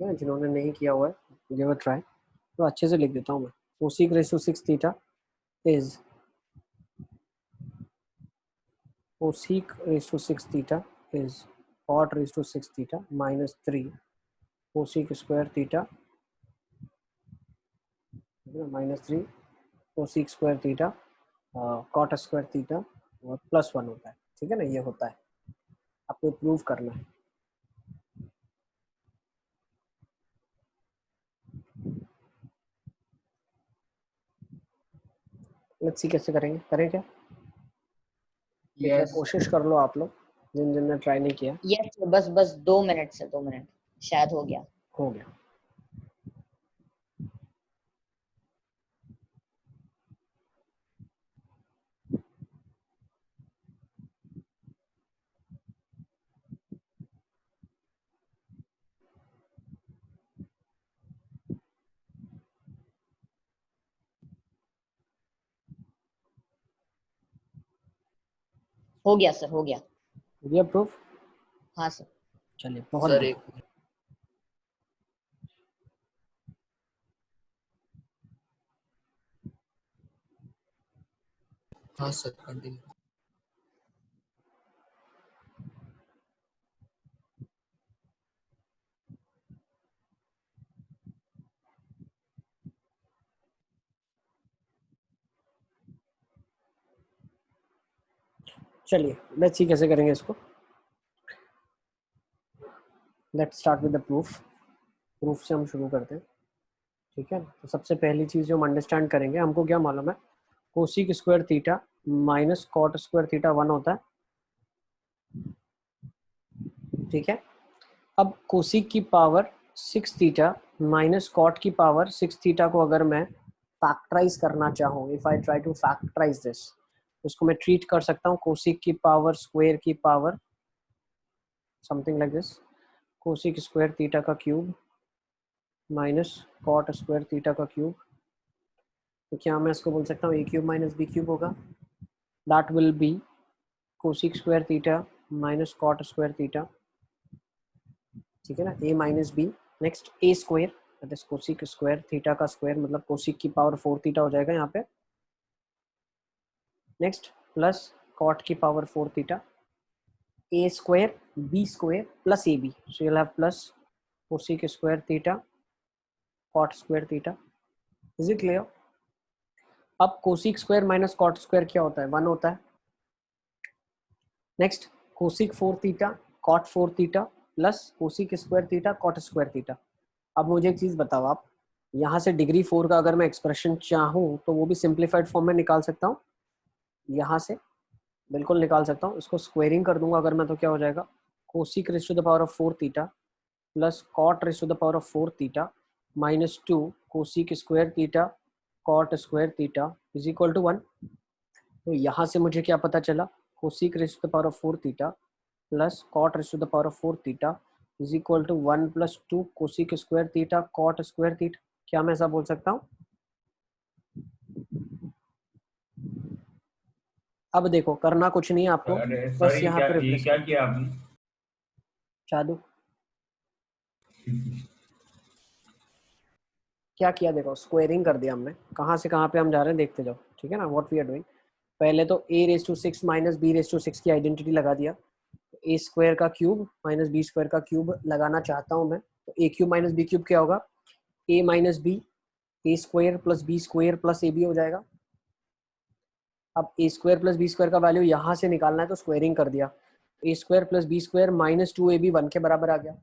है, जिन्होंने नहीं किया हुआ है गिव अ ट्राई। तो अच्छे से लिख देता हूँ मैं। Cosec raise to 6 theta is cosec raise to 6 theta is cot raise to 6 theta minus 3 cosec square theta minus 3 cosec square theta cot square theta और प्लस 1 होता है। ठीक है ना, ये होता है, आपको प्रूव करना है। लेट्स सी कैसे करेंगे, करें क्या? यस कोशिश कर लो आप लोग जिन जिन ने ट्राई नहीं किया। यस बस बस 2 मिनट से 2 मिनट शायद हो गया। हो गया। हो गया सर, हो गया। हो गया प्रूफ? हाँ सर। चलिए बहुत सर बढ़िया। एक हाँ सर कंटिन्यू। चलिए लेट्स सी कैसे करेंगे इसको। Let's start with the proof. Proof से हम शुरू करते हैं। ठीक है, तो सबसे पहली चीज जो हम अंडरस्टैंड करेंगे, हमको क्या मालूम है, cosec square theta minus cot square theta 1 होता है। ठीक है, अब कोसिक की पावर 6 थीटा माइनस कॉट की पावर 6 थीटा को अगर मैं फैक्टराइज करना चाहूँ, if I try to factorize this, उसको मैं ट्रीट कर सकता हूँ कोसिक की पावर स्क्वायर की power something like this, cosec square theta का cube minus cot square theta का क्यूब। तो क्या मैं इसको बोल सकता हूँ A cube minus B cube होगा, that will be cosec square theta minus cot square theta. ठीक है ना, A minus B, next A square that is cosec square theta का स्क्वायर, मतलब कोसिक की पावर 4 थीटा हो जाएगा यहाँ पे, नेक्स्ट प्लस कॉट की power 4 theta, A square B square plus A B, so you'll have plus cosec square theta cot square theta. Is it clear? अब cosec square minus cot square क्या होता है, 1 होता है। Next cosec 4 theta cot 4 theta plus cosec square theta cot square theta. अब मुझे एक चीज बताओ आप, यहाँ से डिग्री 4 का अगर मैं एक्सप्रेशन चाहूँ तो वो भी सिंप्लीफाइड फॉर्म में निकाल सकता हूँ, यहाँ से बिल्कुल निकाल सकता हूँ। इसको स्क्वेयरिंग कर दूंगा अगर मैं, तो क्या हो जाएगा, cosec raise to the power of 4 theta plus cot raise to the power of 4 theta minus 2 cosec square theta cot square theta is equal to 1। तो यहाँ से मुझे क्या पता चला, cosec raise to the power of 4 theta plus cot raise to the power of 4 theta is equal to 1 plus 2 cosec square theta cot square theta. क्या मैं ऐसा बोल सकता हूँ? अब देखो करना कुछ नहीं है आपको, अरे बस सर यहाँ पे ये रिप्लेस क्या कर किया आपने? जादू। क्या किया, देखो स्क्वेयरिंग कर दिया हमने, कहाँ से कहाँ पे हम जा रहे हैं देखते जाओ। ठीक है ना, व्हाट वी आर डूइंग, पहले तो a raise to 6 minus b raise to 6 की आइडेंटिटी लगा दिया, ए स्क्वायर का क्यूब माइनस बी स्क्वायर का क्यूब लगाना चाहता हूँ मैं, तो A cube minus B cube क्या होगा, A minus B, A square plus B square plus A B हो जाएगा। अब A square plus B square का वैल्यू यहाँ से निकालना है, तो स्क्वेयरिंग कर दिया, A square plus B square minus 2ab 1 के बराबर आ गया,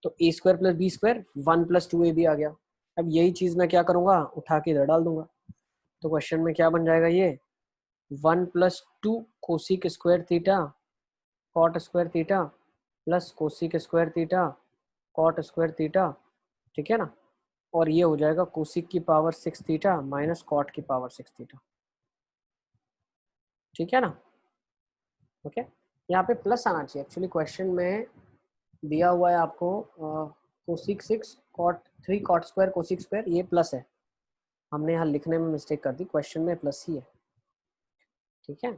तो A square plus B square 1 plus 2ab आ गया। अब यही चीज मैं क्या करूंगा, उठा के इधर डाल दूंगा, तो क्वेश्चन में क्या बन जाएगा, ये 1 plus 2 cosec square theta cot square theta plus cosec square theta cot square theta. ठीक है ना, और ये हो जाएगा कोसिक की पावर 6 थीटा माइनस कॉट की पावर 6 थीटा। ठीक है ना, ओके। यहाँ पे प्लस आना चाहिए, एक्चुअली क्वेश्चन में दिया हुआ है आपको cosec 6 cot 3 cot square cosec square, ये प्लस है, हमने यहाँ लिखने में मिस्टेक कर दी, क्वेश्चन में प्लस ही है। ठीक है,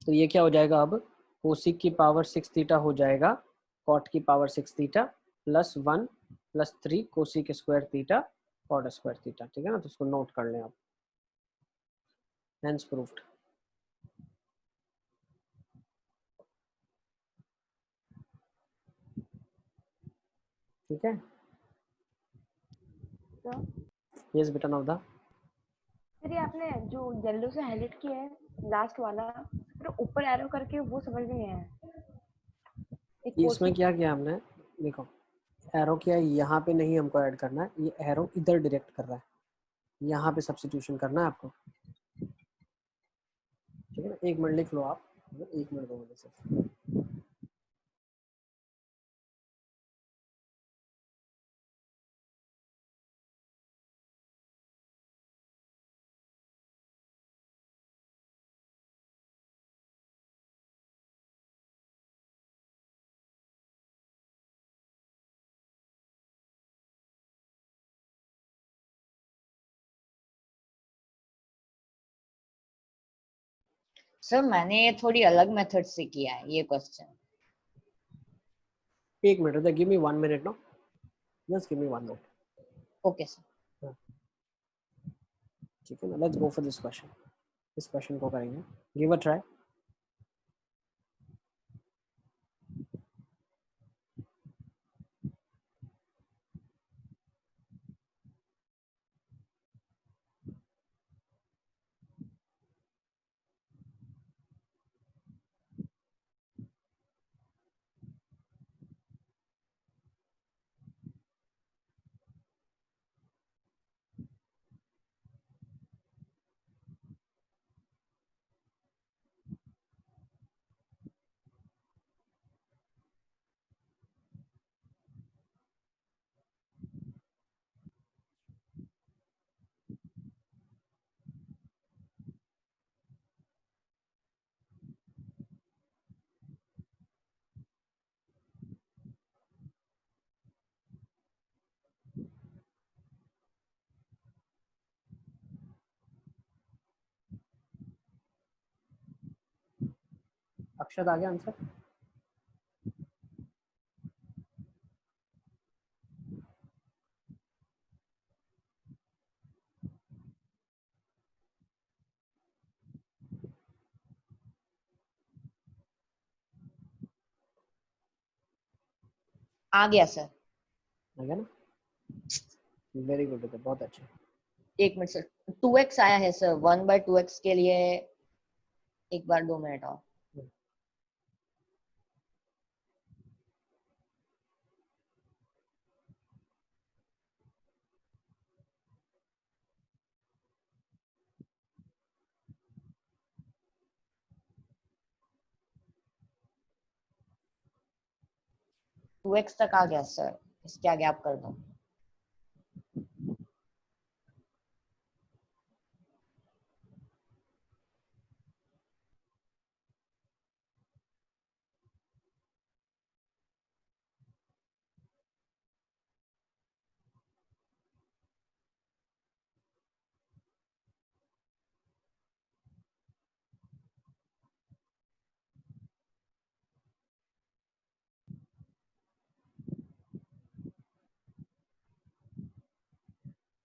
तो ये क्या हो जाएगा, अब कोसिक की पावर 6 थीटा हो जाएगा कॉट की power 6 theta plus 1 plus 3 cosec square theta cot square theta, ठीक है ना, तो उसको नोट कर लें आप, हेंस प्रूफ्ड। ठीक है, तो यस बेटा नवदा। फिर ये आपने जो येलो से हाईलाइट किया है लास्ट वाला, फिर ऊपर एरो करके, वो समझ में नहीं आया। एक इसमें कोशिश क्या किया हमने, देखो एरो क्या है, यहाँ पे नहीं हमको ऐड करना है, ये एरो इधर डायरेक्ट कर रहा है, यहाँ पे सब्स्टिट्यूशन करना है आपको, ठीक है ना। 1 मिनट लिख लो आप, 1 मिनट 2 मिनट सिर्फ। सर मैंने थोड़ी अलग मेथड से किया है ये question. 1 minute, give me 1 minute no, just give me 1 minute. Okay sir. ठीक है ना, let's go for this question, इस क्वेश्चन को करेंगे, गिव अ ट्राई। अक्षत आ गया आंसर? आ गया सर। आ गया ना, वेरी गुड बेटा, बहुत अच्छा। 1 मिनट सर, 2x आया है सर, 1/2x के लिए एक बार 2 मिनट और। टू एक्स तक आ गया सर, इसके आगे आप कर दो।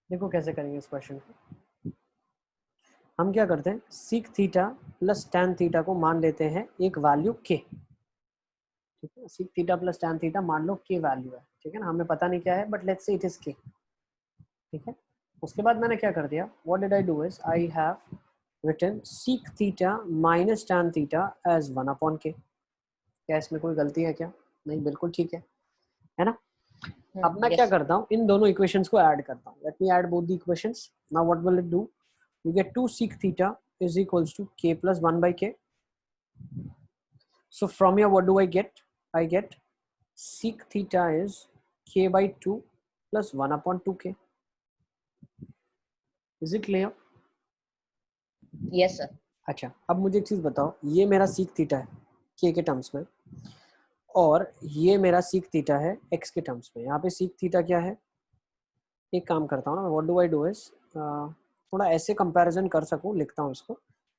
देखो कैसे करेंगे इस क्वेश्चन को, हम क्या करते हैं, seek theta plus tan theta को मान लेते हैं एक वैल्यू के, ठीक है, seek theta plus tan theta मान लो के वैल्यू है, ठीक है ना, हमें पता नहीं क्या है, but let's say it is k, ठीक है। उसके बाद मैंने क्या कर दिया, what did I do is I have written sec theta minus tan theta as 1/k। क्या इसमें कोई गलती है क्या? नहीं, बिल्कुल ठीक है ना। अब मैं क्या yes. करता हूँ, इन दोनों इक्वेशंस को ऐड करता हूँ, let me add both the equations. Now what will it do, you get 2 sec theta is equals to k plus 1/k. So from here what do I get? I get sec theta is k by 2 plus 1/2k. Is it clear? yes sir. अच्छा, अब मुझे एक चीज बताओ, ये मेरा sec theta है k के टर्म्स में, और ये मेरा sec theta है x के टर्म्स में। यहाँ पे sec theta क्या है, एक काम करता हूँ ना, what do I do is, थोड़ा ऐसे कंपैरिजन कर सकूं, लिखता हूँ इसको,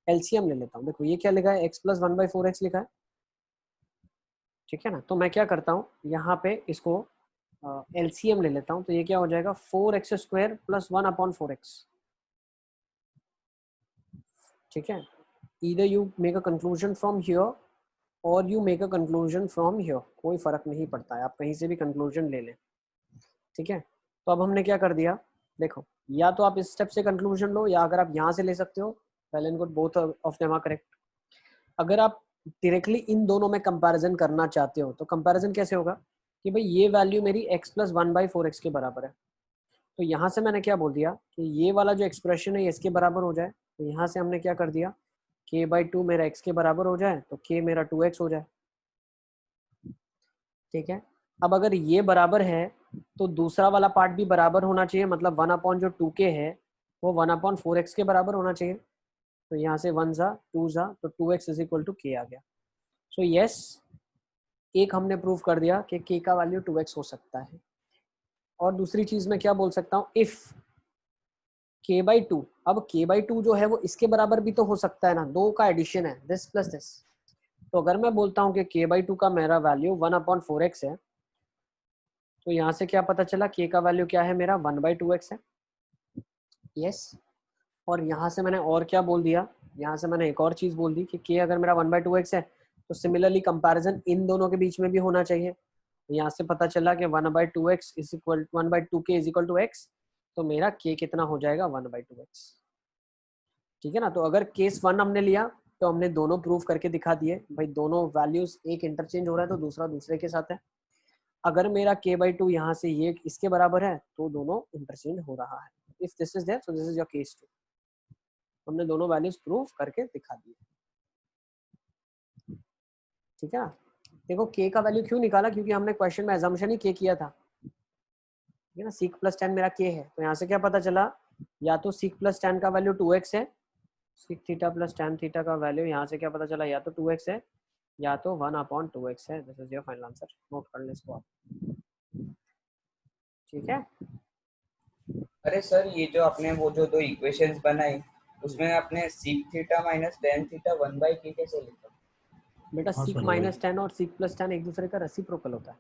एलसीएम ले लेता हूँ। देखो ये क्या लिखा है, x प्लस 1/4x लिखा है, ठीक है ना। तो मैं क्या करता हूँ, यहाँ पे इसको एलसीएम ले लेता हूँ, तो ये क्या हो जाएगा 4x स्क्वायर प्लस 1/4x। ठीक है, either you make a conclusion from here और you make a conclusion from here, कोई फर्क नहीं पड़ता है, आप कहीं से भी कंक्लूजन ले लें। ठीक है, तो अब हमने क्या कर दिया, देखो या तो आप इस स्टेप से कंक्लूजन लो या अगर आप यहाँ से ले सकते हो, well and good, both of them are correct. अगर आप डायरेक्टली इन दोनों में कंपैरिजन करना चाहते हो तो कंपैरिजन कैसे होगा कि भाई ये वैल्यू मेरी x प्लस 1/4x के बराबर है, तो यहाँ से मैंने क्या बोल दिया कि ये वाला जो एक्सप्रेशन है इसके बराबर हो जाए, तो यहाँ से हमने क्या कर दिया k/2 मेरा x के बराबर हो जाए तो k मेरा 2x हो जाए। ठीक है, अब अगर ये बराबर है तो दूसरा वाला पार्ट भी बराबर होना चाहिए, मतलब 1/2k है वो 1/4x के बराबर होना चाहिए, तो यहाँ से 1 जा 2 जा तो 2x is equal to k आ गया। सो यस, एक हमने प्रूव कर दिया कि k का वैल्यू 2x हो सकता है। और दूसरी चीज मैं क्या बोल सकता हूँ, इफ k/2, अब k/2 जो है वो इसके बराबर भी तो हो सकता है ना, दो का एडिशन है, दिस प्लस दिस। तो अगर मैं बोलता हूँ कि k/2 का मेरा वैल्यू 1/4x है, तो यहाँ से क्या पता चला k का वैल्यू क्या है मेरा 1/2x है। यस, और यहाँ से मैंने और क्या बोल दिया, यहाँ से मैंने एक और चीज बोल दी कि k अगर मेरा 1/2x है तो सिमिलरली कंपैरिजन इन दोनों के बीच में भी होना चाहिए। यहाँ से पता चला कि 1/2x is equal 1/2k is equal to x, तो मेरा k कितना हो जाएगा 1/2x। ठीक है ना, तो अगर केस 1 हमने लिया तो हमने दोनों प्रूव करके दिखा दिए, भाई दोनों वैल्यूज एक इंटरचेंज हो रहा है तो दूसरा दूसरे के साथ है। अगर मेरा k/2 यहाँ से ये इसके बराबर है तो दोनों इंटरचेंज हो रहा है। If this is there so this is your case 2। हमने दोनों वैल्यूज प्रूव करके दिखा दिए। ठीक है ना, देखो k का वैल्यू क्यों निकाला, क्योंकि हमने क्वेश्चन में अजम्पशन ही k किया था। ठीक है ना, sec प्लस 10 मेरा k है, तो यहाँ से क्या पता चला, या तो sec प्लस 10 का वैल्यू 2x है, sec theta plus tan theta का वैल्यू यहाँ से क्या पता चला, या तो 2x है या तो 1/2x है। This is your final answer, note कर ले इसको आप। ठीक है, अरे सर, ये जो आपने वो जो दो इक्वेशंस बनाई उसमें आपने sec theta minus tan theta 1/k कैसे लिखा? बेटा हाँ sec सर, माइनस 10 और sec प्लस 10 एक दूसरे का रेसिप्रोकल होता है,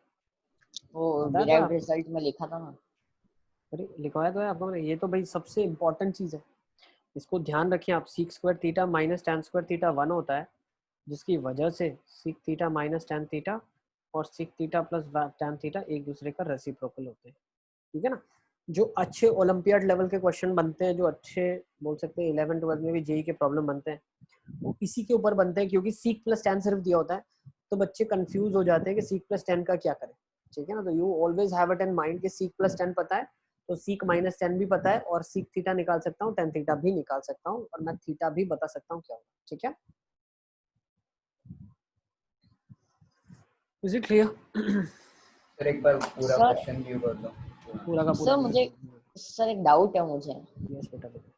वो पता है तो डिराइव्ड आपको? रिजल्ट में लिखा था ना। अरे लिखवाया तो है आपको मैंने, ये तो भाई सबसे इंपॉर्टेंट चीज है, इसको ध्यान रखिए आप। sec square theta minus tan square theta 1 होता है, जिसकी वजह से sec theta minus tan theta और sec theta plus tan theta एक दूसरे का रेसिप्रोकल होते हैं। ठीक है ना, जो अच्छे ओलंपियाड लेवल के क्वेश्चन बनते हैं, जो अच्छे बोल सकते हैं 11 12 में भी जेई के प्रॉब्लम बनते हैं, वो इसी के ऊपर बनते हैं, क्योंकि sec प्लस tan सिर्फ दिया होता है तो बच्चे कंफ्यूज हो जाते हैं कि sec प्लस 10 का क्या करें। ठीक है ना, तो you always have it in mind कि sec प्लस 10 पता है तो sec माइनस 10 भी पता है, और sec थीटा निकाल सकता हूँ, tan थीटा भी निकाल सकता हूँ, और मैं थीटा भी बता सकता हूँ क्या होगा। ठीक है, इज इट क्लियर? सर एक बार पूरा सर क्वेश्चन व्यू कर दो। पूरा का पूरा सर मुझे सर एक डाउट है मुझे। यस बेटा बेटा,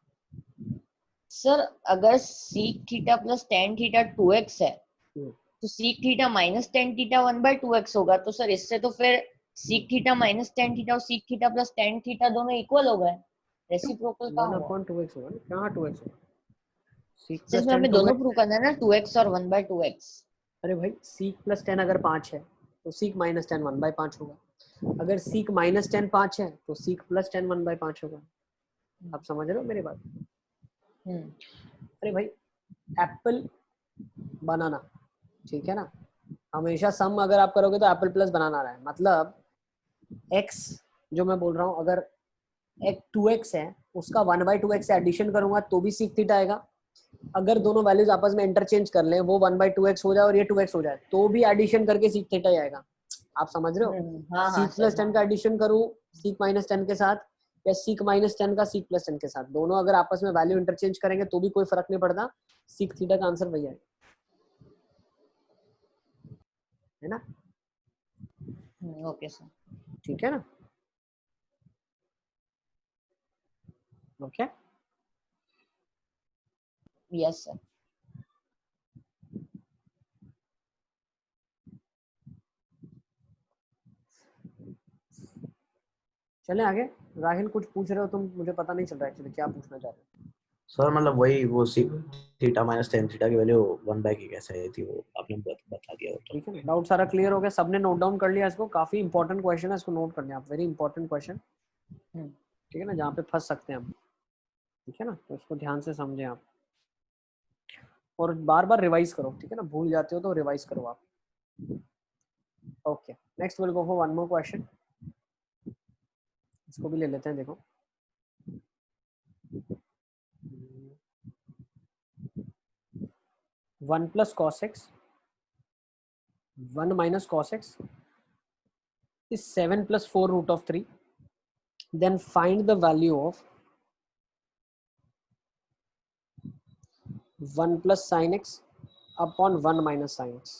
सर अगर sec theta plus tan theta 2x है तो sec theta minus tan theta 1/2x होगा, तो सर इससे तो फिर sec theta minus tan theta और sec theta plus tan theta दोनों इक्वल हो गए, रेसिप्रोकल कहाँ हुआ? 1/2x होगा ना, कहाँ 2x होगा, sec सर प्लस इसमें 10 हमें दोनों 2x। प्रूव करना है ना, 2x और 1/2x। अरे भाई sec प्लस 10 अगर 5 है तो sec माइनस 10 1/5 होगा, अगर sec माइनस 10 5 है तो sec प्लस 10 1/5 होगा। आप समझ रहे हो मेरी बात? अरे भाई एप्पल बनाना, ठीक है ना, हमेशा सम अगर आप करोगे तो एप्पल प्लस बनाना रहा है, मतलब x जो मैं बोल रहा हूँ, अगर एक 2x है उसका 1/2x से एडिशन करूंगा तो भी sec थीटा आएगा, अगर दोनों वैल्यूज आपस में इंटरचेंज कर ले, वो 1/2x हो जाए और ये 2x हो जाए तो भी एडिशन करके sec थीटा ही आएगा। आप समझ रहे हो? हाँ हाँ sec सर, प्लस 10 का हाँ। एडिशन करूं sec माइनस 10 के साथ, या sec माइनस 10 का sec प्लस 10 के साथ, दोनों अगर आपस में वैल्यू इंटरचेंज करेंगे तो भी कोई फर्क नहीं पड़ता, sec थीटा का आंसर वही आएगा, है ना? Okay sir. ठीक है ना, ओके यस सर। चले आगे। राहिल कुछ पूछ रहे हो तुम, मुझे पता नहीं चल रहा एक्चुअली क्या पूछना चाह रहे हो। सर मतलब वही वो थीटा माइनस टेन थीटा की वैल्यू 1/k कैसे आई थी वो आपने बता दिया वो तो। ठीक है ना, डाउट सारा क्लियर हो गया, सबने नोट डाउन कर लिया इसको? काफी इंपॉर्टेंट क्वेश्चन है, इसको नोट करना है आप, वेरी इंपॉर्टेंट क्वेश्चन, ठीक है ना, जहाँ पे फंस सकते हैं हम, ठीक है ना, तो इसको ध्यान से समझें आप और बार बार रिवाइज करो, ठीक है ना, भूल जाते हो तो रिवाइज करो आप। Okay, next will go for one more question, इसको भी ले लेते हैं, देखो 1 plus cos x 1 minus cos x is 7 plus 4 root of 3, then find the value of 1 plus sin x upon 1 minus sin x।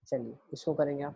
चलिए इसको करेंगे आप।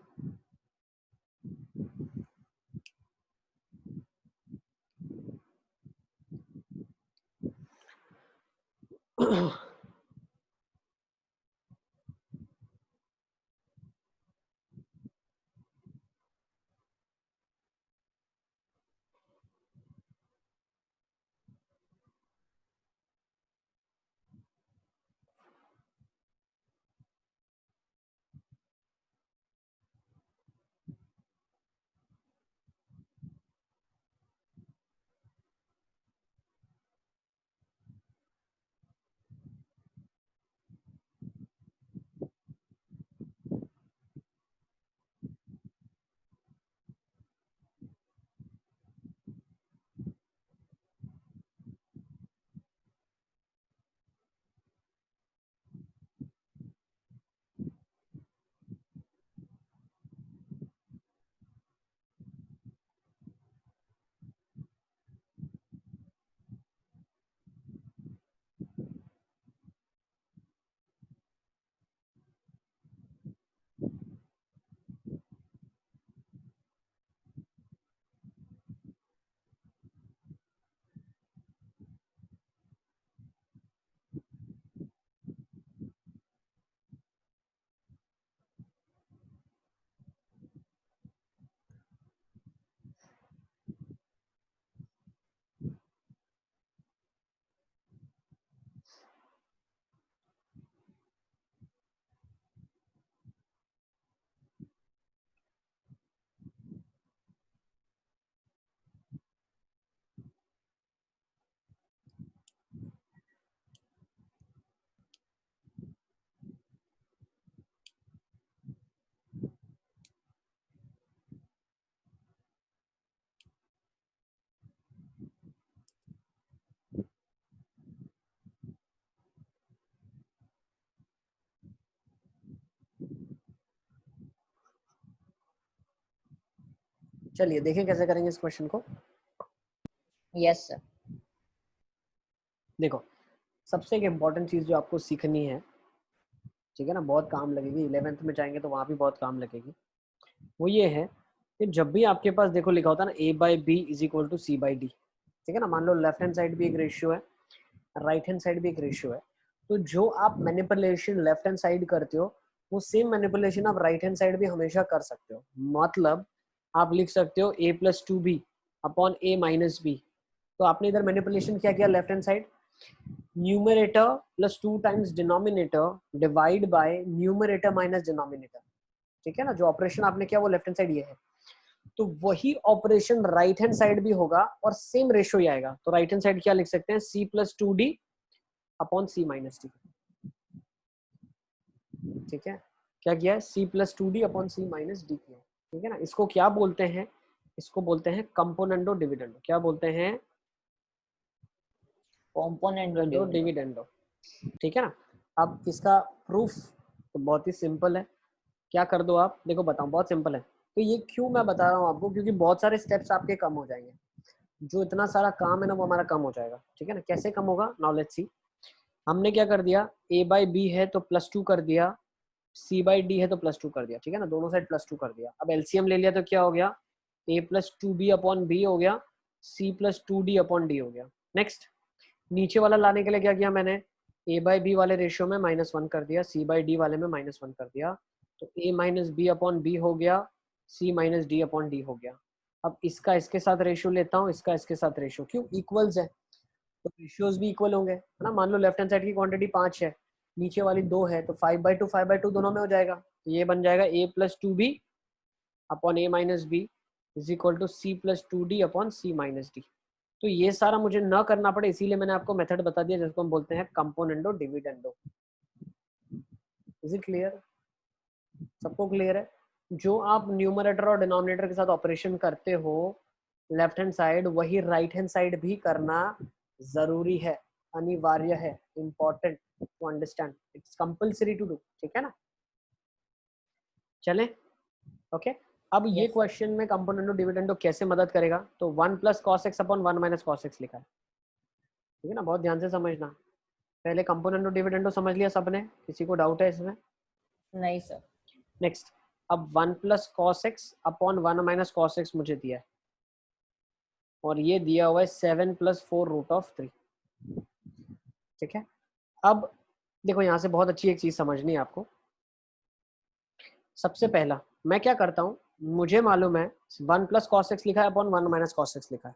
चलिए देखें कैसे करेंगे इस क्वेश्चन को। Yes sir. देखो सबसे एक इम्पॉर्टेंट चीज जो आपको सीखनी है, ठीक है ना, बहुत काम लगेगी, 11th में जाएंगे तो वहां भी बहुत काम लगेगी, वो ये है कि जब भी आपके पास देखो लिखा होता है ना a/b is equal to c/d, ठीक है ना, मान लो लेफ्ट हैंड साइड भी एक रेशियो है, राइट हैंड साइड भी एक रेशियो है, तो जो आप मैनिपुलेशन लेफ्ट हैंड साइड करते हो वो सेम मैनिपुलेशन आप राइट हैंड साइड भी हमेशा कर सकते हो। मतलब आप लिख सकते हो a+2b अपॉन a-b, तो आपने इधर मैनिपुलेशन क्या किया, left hand side numerator plus 2 times denominator divide by numerator minus denominator, ठीक है ना, जो ऑपरेशन आपने किया वो लेफ्ट हैंड साइड ये है, तो वही ऑपरेशन राइट हैंड साइड भी होगा और सेम रेशियो ही आएगा। तो राइट हैंड साइड क्या लिख सकते हैं, c+2d अपॉन c-d, ठीक है, क्या किया है, c+2d अपॉन c-d किया, ठीक है ना। इसको क्या बोलते हैं, इसको बोलते हैं कंपोनेंडो डिविडेंडो। क्या बोलते हैं, कंपोनेंट डिविडेंडो, ठीक है ना। अब इसका प्रूफ तो बहुत ही सिंपल है, क्या कर दो आप, देखो बताऊं, बहुत सिंपल है। तो ये क्यों मैं बता रहा हूँ आपको, क्योंकि बहुत सारे स्टेप्स आपके कम हो जाएंगे, जो इतना सारा काम है ना वो हमारा कम हो जाएगा, ठीक है ना। कैसे कम होगा, नाउ लेट्स सी। हमने क्या कर दिया, a/b है तो +2 कर दिया, c/d है तो +2 कर दिया, ठीक है ना, दोनों साइड +2 कर दिया। अब एलसीएम ले लिया तो क्या हो गया, a+2b अपॉन b हो गया, c+2d अपॉन d हो गया। नेक्स्ट नीचे वाला लाने के लिए क्या किया मैंने, a/b वाले रेशियो में -1 कर दिया, c/d वाले में -1 कर दिया, तो a-b अपॉन b हो गया, c-d अपॉन d हो गया। अब इसका इसके साथ रेशियो लेता हूँ, इसका इसके साथ रेशियो, क्यों, इक्वल्स है, तो रेशियोज भी इक्वल होंगे, है ना। मान लो लेफ्ट हैंड साइड की क्वांटिटी 5 है, नीचे वाली 2 है, तो 5/2 दोनों में हो जाएगा। तो ये बन जाएगा a + 2b upon a - b is equal to c + 2d upon c - d। तो ये सारा मुझे न करना पड़े, इसीलिए मैंने आपको मेथड बता दिया जिसको हम बोलते हैं componendo dividendo. Is it clear? सबको क्लियर है? जो आप न्यूमरेटर और डिनोमिनेटर के साथ ऑपरेशन करते हो लेफ्ट हैंड साइड, वही राइट हैंड साइड भी करना जरूरी है, अनिवार्य है, important to understand, it's compulsory to do. ठीक है ना? चले ओके। अब ये Yes. क्वेश्चन में कंपोनेंडो डिविडेंडो कैसे मदद करेगा, तो 1 + cos x upon 1 - cos x लिखा है। ठीक है ना? बहुत ध्यान से समझना। पहले कंपोनेंडो डिविडेंडो समझ लिया सबने, किसी को डाउट है इसमें? नहीं सर। नेक्स्ट, अब 1 + cos x upon 1 - cos x मुझे दिया है, और ये दिया हुआ है 7 + 4√3। ठीक है। अब देखो यहाँ से बहुत अच्छी एक चीज समझनी है आपको। सबसे पहला मैं क्या करता हूँ, मुझे मालूम है 1 + cos x लिखा है अपॉन 1 - cos x लिखा है।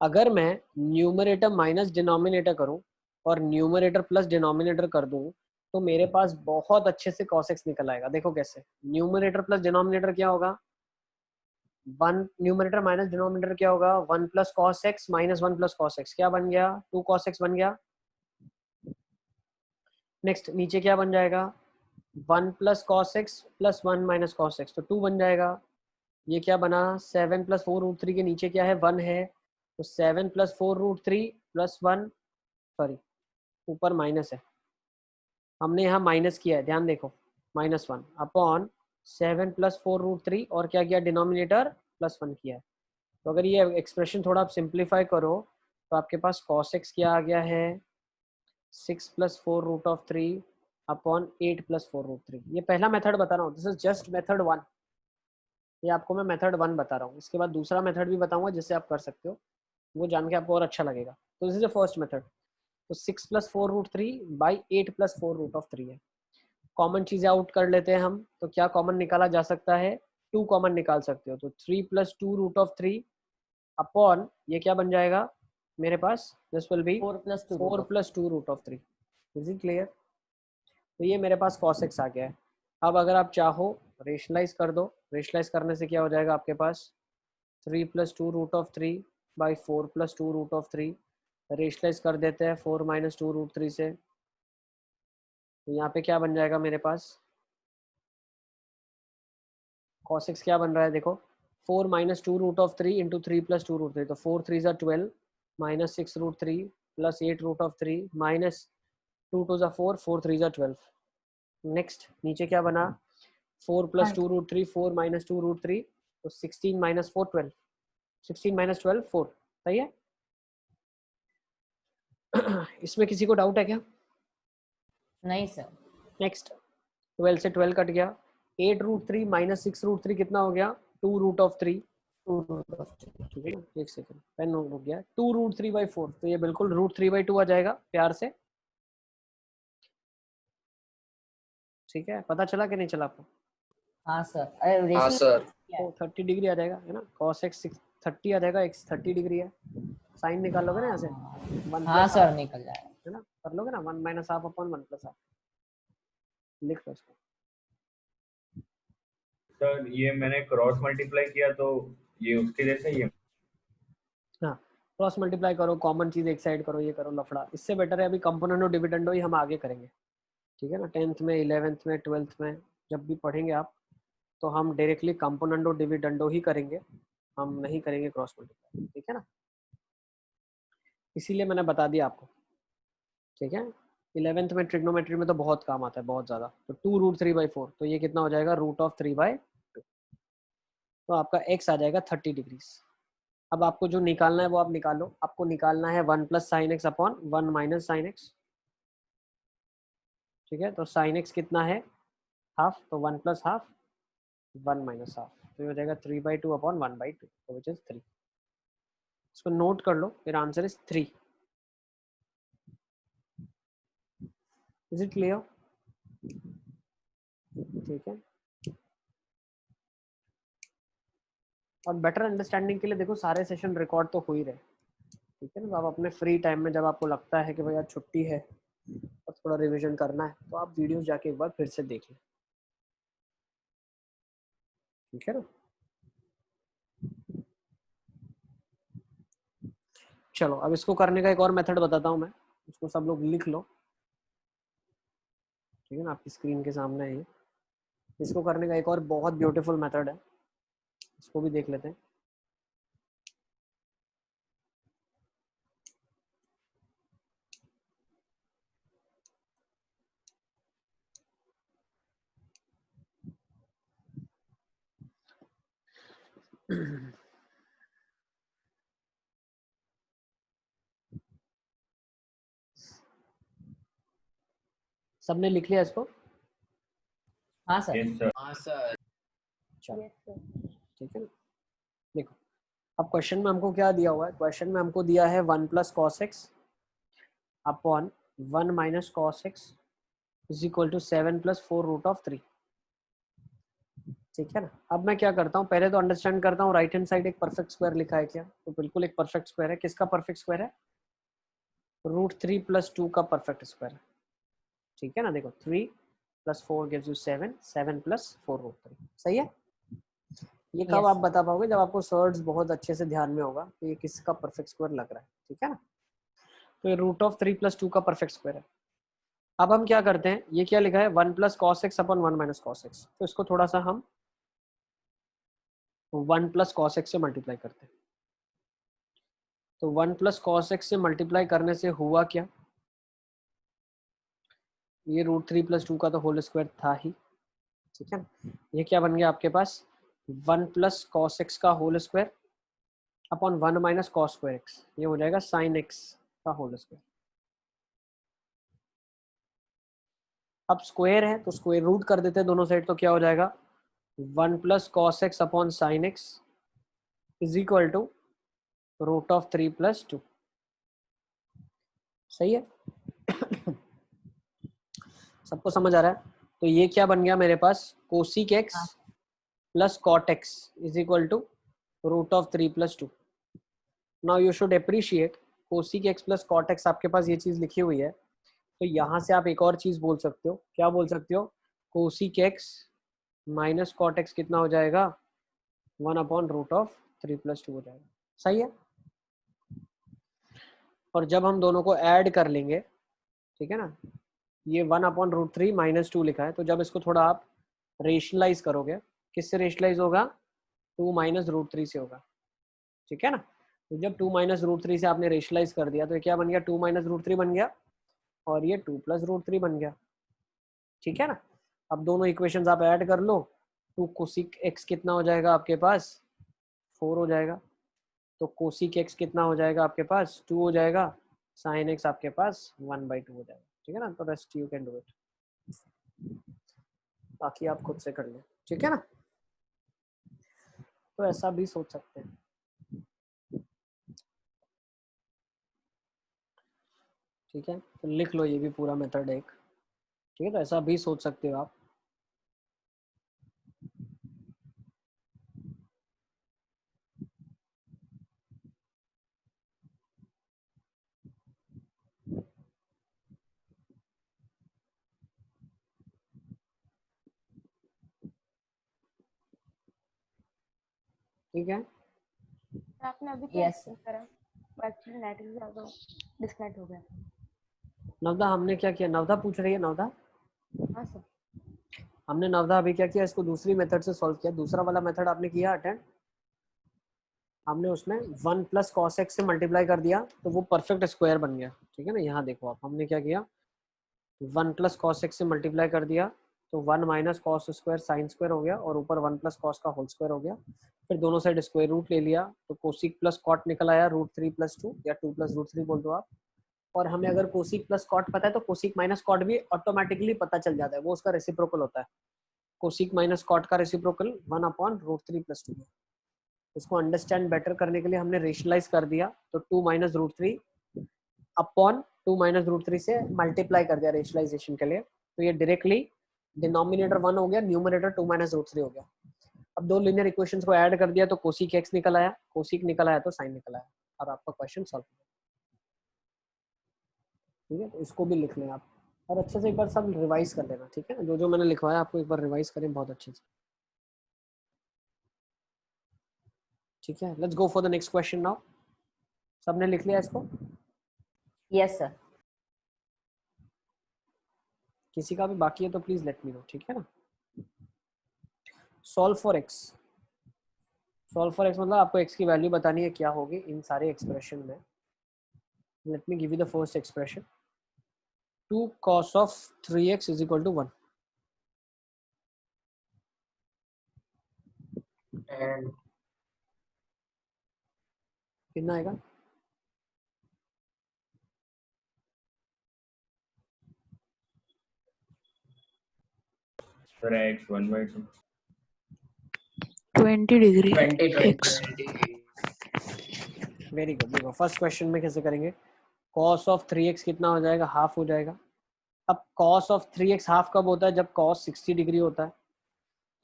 अगर मैं न्यूमरेटर माइनस डिनोमिनेटर करूँ और न्यूमरेटर प्लस डिनोमिनेटर कर दूँ, तो मेरे पास बहुत अच्छे से cos x निकल आएगा। देखो कैसे, न्यूमरेटर प्लस डिनोमिनेटर क्या होगा, 1 न्यूमरेटर माइनस डिनोमिनेटर क्या होगा, 1 + cos x - 1 + cos x क्या बन गया, 2 cos x बन गया। नेक्स्ट नीचे क्या बन जाएगा, 1 + cos x + 1 - cos x, तो 2 बन जाएगा। ये क्या बना, 7 + 4√3 के नीचे क्या है, 1 है, तो 7 + 4√3 + 1, सॉरी ऊपर माइनस है, हमने यहाँ माइनस किया है, ध्यान देखो, -1 अपॉन 7 + 4√3 और क्या किया, डिनोमिनेटर +1 किया है। तो अगर ये एक्सप्रेशन थोड़ा आप सिंप्लीफाई करो तो आपके पास cos x क्या आ गया है, 6 + 4√3 अपॉन 8 + 4√3। ये पहला मेथड बता रहा हूँ, दिस इज जस्ट मेथड 1, ये आपको मैं मेथड 1 बता रहा हूँ। इसके बाद दूसरा मेथड भी बताऊंगा जिससे आप कर सकते हो, वो जान के आपको और अच्छा लगेगा। तो this is the first method. तो 6 + 4√3 बाई 8 + 4√3 है। कॉमन चीजें आउट कर लेते हैं हम, तो क्या कॉमन निकाला जा सकता है, 2 कॉमन निकाल सकते हो, तो 3 + 2√3 अपॉन ये क्या बन जाएगा मेरे पास, this will be 4 + 2 4 + 2√3। Is it clear? तो ये मेरे पास cos x आ गया है। अब अगर आप चाहो रेशनलाइज कर दो, रेशनलाइज करने से क्या हो जाएगा आपके पास, 3 + 2√3 बाई 4 + 2√3, रेशनलाइज कर देते हैं 4 - 2√3 से, तो यहाँ पे क्या बन जाएगा मेरे पास, cos x क्या बन रहा है देखो, 4 - 2√3 इंटू 3 + 2√3, तो 4 3 = 12 - 6√3 + 8√3 माइनस 2 2 = 4 4 3 = 12। नेक्स्ट नीचे क्या बना, 4 + 2√3 4 - 2√3, तो 16 - 4 12, 16 - 12 4, सही है। इसमें किसी को डाउट है क्या? नहीं सर। नेक्स्ट 12 से 12 कट गया, 8√3 - 6√3 कितना हो गया, 2√3। 2√3। ठीक है ना, एक सेकंड पेन रुक गया, 2√3/4, तो ये बिल्कुल √3/2 आ जाएगा प्यार से। ठीक है, पता चला कि नहीं चला आपको? हाँ सर। अरे हाँ रेशनल सर। क्या है? तो 30 डिग्री आ जाएगा, है ना, cos x 30 आ जाएगा, x 30 डिग्री है, साइन निकाल लोगे ना यहाँ से, 1 हाँ + सर हाफ, निकल जाएगा। है ना, कर लोगे ना, 1 - हाफ अपॉन 1 + हाफ, लिख लो इसको। सर ये मैंने क्रॉस मल्टीप्लाई किया तो ये उसके जैसा ही है। हाँ, क्रॉस मल्टीप्लाई करो, कॉमन चीज एक साइड करो, ये करो लफड़ा, इससे बेटर है अभी कंपोनेंडो डिविडेंडो ही हम आगे करेंगे। ठीक है ना, 10th में 11th में 12th में जब भी पढ़ेंगे आप, तो हम डायरेक्टली कंपोनेंडो डिविडेंडो ही करेंगे, हम नहीं करेंगे क्रॉस मल्टीप्लाई। ठीक है ना, इसीलिए मैंने बता दिया आपको। ठीक है, 11th में ट्रिग्नोमेट्री में तो बहुत काम आता है, बहुत ज़्यादा। तो 2√3/4, तो ये कितना हो जाएगा, √3/2, तो आपका x आ जाएगा 30 डिग्री। अब आपको जो निकालना है वो आप निकालो, आपको निकालना है 1 + sin x upon 1 - sin x। ठीक है, तो sin x कितना है, हाफ, तो 1 + हाफ 1 - हाफ, तो ये हो जाएगा 3/2 अपॉन 1/2, तो विच इज 3। इसको नोट कर लो, फिर answer is 3। Is it clear? ठीक है, और बेटर अंडरस्टैंडिंग के लिए देखो सारे सेशन रिकॉर्ड तो हो ही रहे, ठीक है ना। आप अपने फ्री टाइम में जब आपको लगता है कि भाई आज छुट्टी है और थोड़ा रिवीजन करना है तो आप वीडियोस जाके एक बार फिर से देख लें, ठीक है ना। चलो अब इसको करने का एक और मेथड बताता हूँ मैं, इसको सब लोग लिख लो, ठीक है ना, आपकी स्क्रीन के सामने है ये। इसको करने का एक और बहुत ब्यूटीफुल मेथड है, इसको भी देख लेते हैं। सबने लिख लिया इसको? हाँ सर। Yes sir. हाँ सर। चलो यस सर। ठीक है ना। देखो अब क्वेश्चन में हमको क्या दिया हुआ है, क्वेश्चन में हमको दिया है 1 plus cos x upon 1 minus cos x is equal to 7 plus 4 root of 3, ठीक है ना। अब मैं क्या करता हूँ, पहले तो अंडरस्टैंड करता हूँ राइट हैंड साइड एक परफेक्ट स्क्वायर लिखा है क्या, तो बिल्कुल एक परफेक्ट स्क्वायर है। किसका परफेक्ट स्क्वायर है? √3 + 2 का परफेक्ट स्क्वायर है, ठीक है ना। देखो 3 + 4 gives you 7, 7 + 4 √3, सही है। ये कब Yes. आप बता पाओगे? जब आपको सर्ड्स बहुत अच्छे से ध्यान में होगा कि ये किसका परफेक्ट स्क्वायर लग रहा है, ठीक है ना। तो ये √3 + 2 का परफेक्ट स्क्वायर है। अब हम क्या करते हैं, ये क्या लिखा है 1 plus cos x upon 1 minus cos x, तो इसको थोड़ा सा हम 1 प्लस कॉस एक्स से मल्टीप्लाई करते हैं। तो 1 प्लस कॉस एक्स से मल्टीप्लाई करने से हुआ क्या, ये √3 + 2 का तो होल स्क्वायर था ही, ठीक है ना। ये क्या बन गया आपके पास 1 प्लस कॉस एक्स का whole square upon 1 minus cos square x, ये हो जाएगा साइन एक्स का होल स्क्वायर। अब स्क्वायर है तो स्क्वायर रूट कर देते हैं दोनों साइड, तो क्या हो जाएगा 1 plus cos x upon sine x is equal to √3 + 2, सही है। सबको समझ आ रहा है? तो ये क्या बन गया मेरे पास cosec x plus cot x is equal to √3 + 2। Now you should appreciate cosec x plus cot x, आपके पास ये चीज लिखी हुई है, तो यहाँ से आप एक और चीज बोल सकते हो। क्या बोल सकते हो? Cosec x minus cot x कितना हो जाएगा 1/√3 + 2 हो जाएगा, सही है। और जब हम दोनों को ऐड कर लेंगे, ठीक है ना, ये 1/√3 - 2 लिखा है, तो जब इसको थोड़ा आप रेशनलाइज करोगे, किससे रेशनलाइज होगा 2 - √3 से होगा, ठीक है ना। तो जब 2 - √3 से आपने रेशनलाइज कर दिया तो ये क्या बन गया 2 - √3 बन गया और ये 2 + √3 बन गया, ठीक है ना। अब दोनों इक्वेशंस आप ऐड कर लो, 2 कोसिक एक्स कितना हो जाएगा आपके पास 4 हो जाएगा, तो कोसिक एक्स कितना हो जाएगा आपके पास 2 हो जाएगा, साइन एक्स आपके पास 1/2 हो जाएगा, ठीक है ना। तो rest you can do it, बाकी आप खुद से कर लें, ठीक है ना। तो ऐसा भी सोच सकते हैं, ठीक है। तो लिख लो ये भी पूरा मेथड एक, ठीक है। तो ऐसा भी सोच सकते हो आप। ठीक है, आपने अभी क्या Yes. एक्सप्लेन करा? एक्चुअली नेट भी ज्यादा डिस्कनेक्ट हो गया। नवदा हमने क्या किया, नवदा पूछ रही है, नवदा हाँ सर। हमने नवदा अभी क्या किया, इसको दूसरी मेथड से सॉल्व किया। दूसरा वाला मेथड आपने किया अटेंड, हमने उसमें 1 प्लस कॉस एक्स से मल्टीप्लाई कर दिया तो वो परफेक्ट स्क्वायर बन गया, ठीक है ना। यहाँ देखो आप, हमने क्या किया 1 प्लस कॉस एक्स से मल्टीप्लाई कर दिया तो 1 minus cos square sine square हो गया और ऊपर 1 प्लस कॉस का होल स्क्वायर हो गया। फिर दोनों साइड स्क्वायर रूट ले लिया तो कोसिक प्लस कॉट निकल आया √3 + 2 या 2 + √3 बोल दो आप। और हमें अगर कोसिक प्लस कॉट पता है तो कोसिक माइनस कॉट भी ऑटोमेटिकली पता चल जाता है, वो उसका रेसिप्रोकल होता है। कोसिक माइनस कॉट का रेसिप्रोकल 1/√3 + 2 है। इसको अंडरस्टैंड बेटर करने के लिए हमने रेशनलाइज कर दिया, तो 2 - √3 अपॉन 2 - √3 से मल्टीप्लाई कर दिया रेशनलाइजेशन के लिए, तो ये डायरेक्टली डिनोमिनेटर 1 हो गया, न्यूमरेटर 2 - √3 हो गया। अब दो लीनियर इक्वेशंस को ऐड कर दिया तो कोसिक एक्स निकल आया, कोसिक निकल आया तो साइन निकल आया, और आपका क्वेश्चन सॉल्व। ठीक है, तो इसको भी लिख लें आप और अच्छे से एक बार सब रिवाइज कर लेना। ठीक है ना, जो जो मैंने लिखवाया आपको एक बार रिवाइज करें बहुत अच्छे से। ठीक है, let's go for the next question now. सबने लिख लिया इसको? Yes sir. किसी का भी बाकी है तो प्लीज लेट मी नो। ठीक है ना। Solve for x. Solve for x मतलब आपको एक्स की वैल्यू बतानी है क्या होगी इन सारे एक्सप्रेशन में। Let me give you the first expression. 2 cos of 3x is equal to 1. And कितना आएगा? Sir x 1/2 20 degree 20 very good. देखो फर्स्ट क्वेश्चन में कैसे करेंगे, cos ऑफ 3x कितना हो जाएगा, हाफ हो जाएगा। अब cos ऑफ 3x हाफ कब होता है, जब cos 60 डिग्री होता है।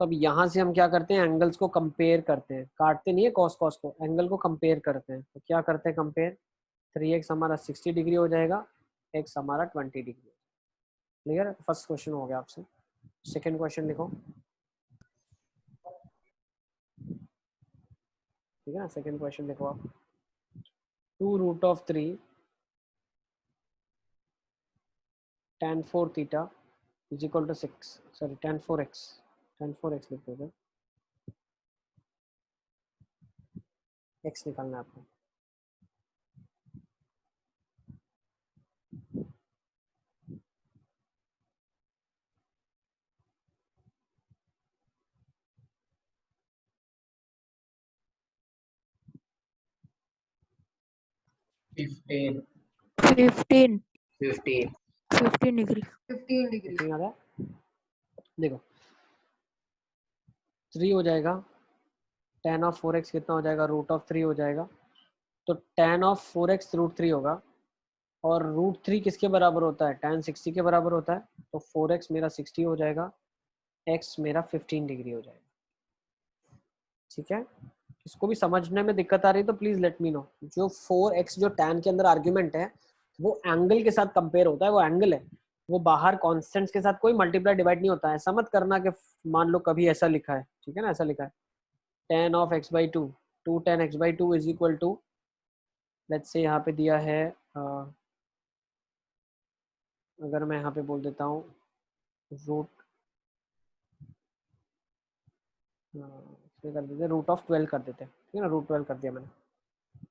तो अब यहाँ से हम क्या करते हैं, एंगल्स को कंपेयर करते हैं, काटते नहीं है cos cos को, एंगल को कंपेयर करते हैं। तो क्या करते हैं कंपेयर, 3x हमारा 60 डिग्री हो जाएगा, x हमारा 20 डिग्री। क्लियर है? फर्स्ट क्वेश्चन हो गया आपसे। सेकेंड क्वेश्चन लिखो। ठीक है ना, सेकेंड क्वेश्चन लिखो आप। 2√3 tan 4 theta is equal to 6, sorry tan 4x लिख दोगे, x निकालना है आपको। fifteen 15 डिग्री 15 degree कितना आ रहा है देखो, 3 हो जाएगा, tan ऑफ 4x कितना हो जाएगा, √3 हो जाएगा। तो tan ऑफ 4x √3 होगा, और √3 किसके बराबर होता है, tan 60 के बराबर होता है। तो 4x मेरा 60 हो जाएगा, x मेरा 15 डिग्री हो जाएगा। ठीक है, इसको भी समझने में दिक्कत आ रही है तो प्लीज लेट मी नो। जो 4x जो tan के अंदर आर्ग्यूमेंट है वो एंगल के साथ कंपेयर होता है, वो एंगल है, वो बाहर कॉन्स्टेंट्स के साथ कोई मल्टीप्लाई डिवाइड नहीं होता है। ऐसा मत करना कि मान लो कभी ऐसा लिखा है, ठीक है ना, ऐसा लिखा है tan of x/2 2 tan x/2 is equal to, let's say यहाँ पे दिया है अगर मैं यहाँ पे बोल देता हूँ रूट कर देते √12 कर देते हैं। ठीक है ना, √12 कर दिया मैंने।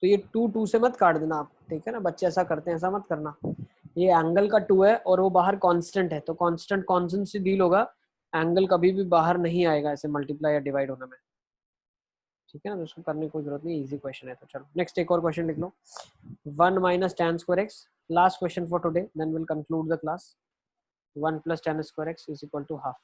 तो ये 2 से मत काट देना आप, ठीक है ना, बच्चे ऐसा करते हैं, ऐसा मत करना। ये एंगल का 2 है और वो बाहर कांस्टेंट है, तो कांस्टेंट से डील होगा, एंगल कभी भी बाहर नहीं आएगा ऐसे मल्टीप्लाई या डिवाइड होने में। ठीक है ना, तो उसको करने की कोई जरूरत नहीं, इजी क्वेश्चन है। तो चलो नेक्स्ट एक और क्वेश्चन लिख लो। 1 - tan square x, last question for today, then will conclude the class. 1 + tan square x is equal to half.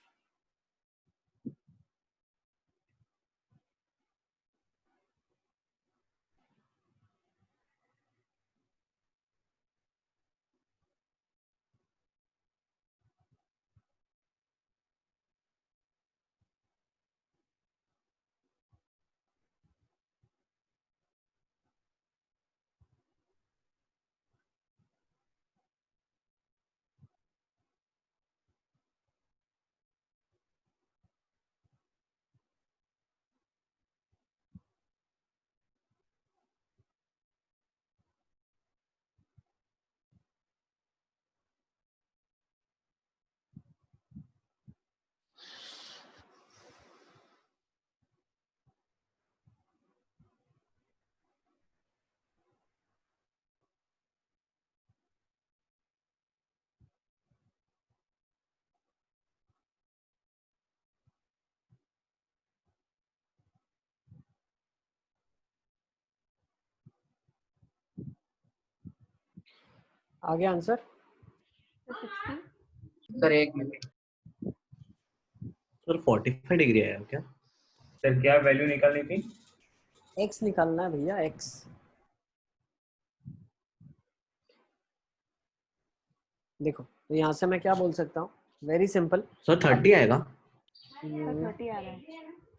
आगे answer sir 1 minute sir 45 degree आया क्या? सर क्या वैल्यू निकालनी थी? x निकालना है भैया, x। देखो तो यहाँ से मैं क्या बोल सकता हूँ, वेरी सिंपल। सर 30 आएगा, सर 30 आ रहा है।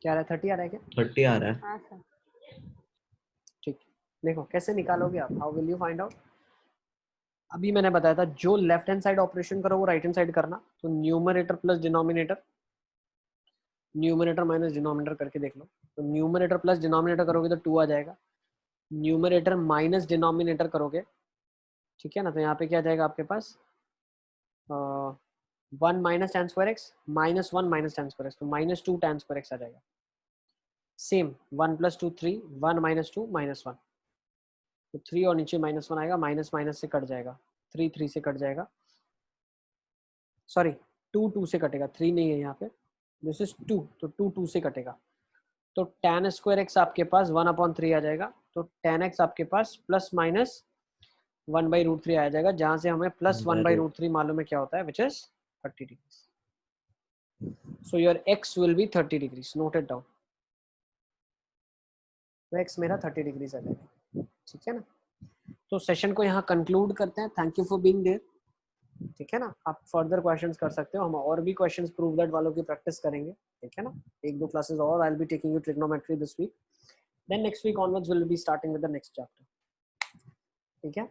क्या आ रहा है, 30 आ रहा है क्या? 30 आ रहा है। हाँ सर। ठीक, देखो कैसे निकालोगे आप, how will you find out? अभी मैंने बताया था जो लेफ्ट हैंड साइड ऑपरेशन करो वो राइट हैंड साइड करना, तो numerator plus denominator, numerator minus denominator करके देख लो। तो न्यूमरेटर प्लस डिनोमिनेटर करोगे तो 2 आ जाएगा, न्यूमरेटर माइनस डिनोमिनेटर करोगे, ठीक है ना, तो यहाँ पे क्या जाएगा आपके पास 1 minus tan square x minus 1 minus tan square x, तो -2 tan स्क्वायर एक्स आ जाएगा। सेम 1 + 2 3, 1 - 2 -1, तो 3 और नीचे -1 आएगा, माइनस माइनस से कट जाएगा, 3 3 से कट जाएगा, सॉरी 2 2 से कटेगा, 3 नहीं है यहाँ पे, दिस इज 2, तो 2 2 से कटेगा, तो tan स्क्वायर एक्स आपके पास 1/3 आ जाएगा, तो tan x आपके पास प्लस माइनस 1/√3 आ जाएगा, जहां से हमें प्लस 1/√3 मालूम है क्या होता है, which is 30 degrees. So your x will be 30 degrees, note it down. तो x मेरा 30 डिग्रीज आ जाएगा, ठीक है ना। तो सेशन को यहाँ कंक्लूड करते हैं, thank you for being there, ठीक है ना। आप फर्दर क्वेश्चंस कर सकते हो, हम और भी क्वेश्चंस प्रूव दैट वालों की प्रैक्टिस करेंगे, ठीक है ना। 1-2 क्लासेस और, I will be taking you trigonometry this week, then next week onwards will be starting with the next chapter, ठीक है।